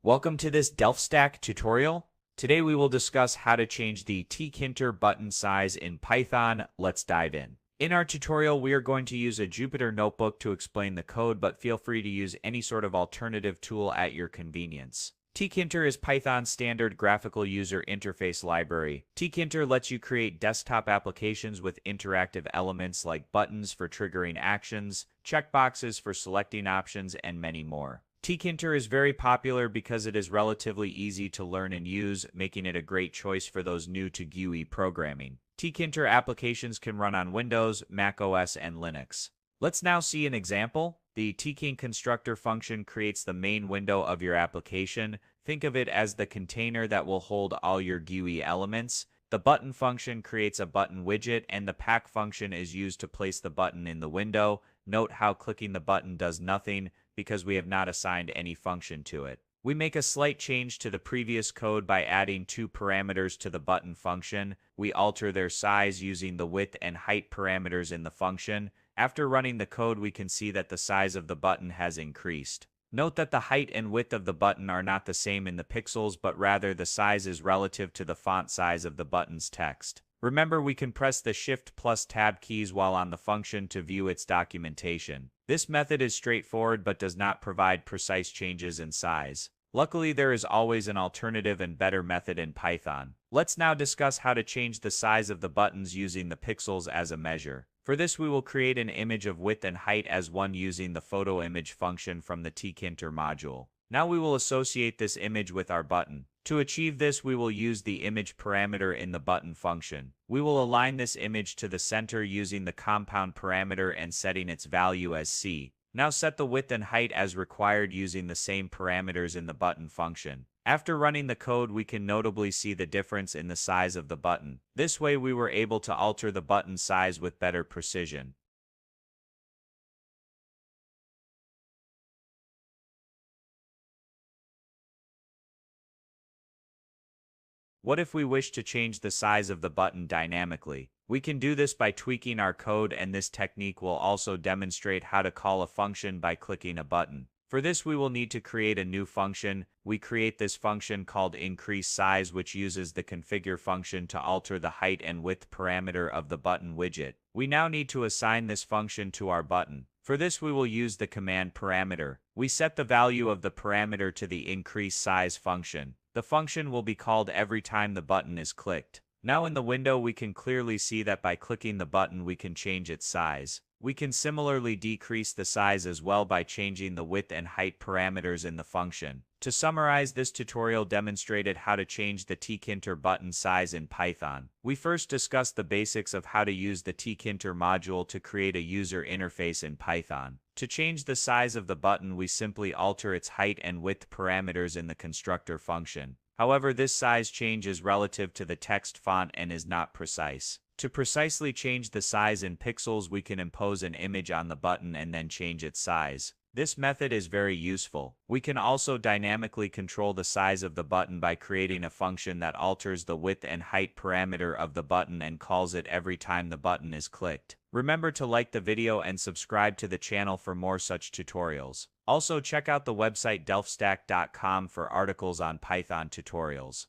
Welcome to this DelftStack tutorial. Today we will discuss how to change the Tkinter button size in Python. Let's dive in. In our tutorial, we are going to use a Jupyter notebook to explain the code, but feel free to use any sort of alternative tool at your convenience. Tkinter is Python's standard graphical user interface library. Tkinter lets you create desktop applications with interactive elements like buttons for triggering actions, checkboxes for selecting options, and many more. Tkinter is very popular because it is relatively easy to learn and use, making it a great choice for those new to GUI programming. Tkinter applications can run on Windows, Mac OS, and Linux. Let's now see an example. The Tkin constructor function creates the main window of your application. Think of it as the container that will hold all your GUI elements. The button function creates a button widget, and the pack function is used to place the button in the window. Note how clicking the button does nothing because we have not assigned any function to it. We make a slight change to the previous code by adding two parameters to the button function. We alter their size using the width and height parameters in the function. After running the code, we can see that the size of the button has increased. Note that the height and width of the button are not the same in the pixels, but rather the size is relative to the font size of the button's text. Remember, we can press the Shift plus Tab keys while on the function to view its documentation. This method is straightforward but does not provide precise changes in size. Luckily, there is always an alternative and better method in Python. Let's now discuss how to change the size of the buttons using the pixels as a measure. For this, we will create an image of width and height as one using the photo image function from the Tkinter module. Now we will associate this image with our button. To achieve this, we will use the image parameter in the button function. We will align this image to the center using the compound parameter and setting its value as C. Now set the width and height as required using the same parameters in the button function. After running the code, we can notably see the difference in the size of the button. This way, we were able to alter the button size with better precision. What if we wish to change the size of the button dynamically? We can do this by tweaking our code, and this technique will also demonstrate how to call a function by clicking a button. For this, we will need to create a new function. We create this function called increaseSize, which uses the configure function to alter the height and width parameter of the button widget. We now need to assign this function to our button. For this, we will use the command parameter. We set the value of the parameter to the increaseSize function. The function will be called every time the button is clicked. Now in the window, we can clearly see that by clicking the button, we can change its size. We can similarly decrease the size as well by changing the width and height parameters in the function. To summarize, this tutorial demonstrated how to change the Tkinter button size in Python. We first discussed the basics of how to use the Tkinter module to create a user interface in Python. To change the size of the button, we simply alter its height and width parameters in the constructor function. However, this size change is relative to the text font and is not precise. To precisely change the size in pixels, we can impose an image on the button and then change its size. This method is very useful. We can also dynamically control the size of the button by creating a function that alters the width and height parameter of the button and calls it every time the button is clicked. Remember to like the video and subscribe to the channel for more such tutorials. Also, check out the website DelftStack.com for articles on Python tutorials.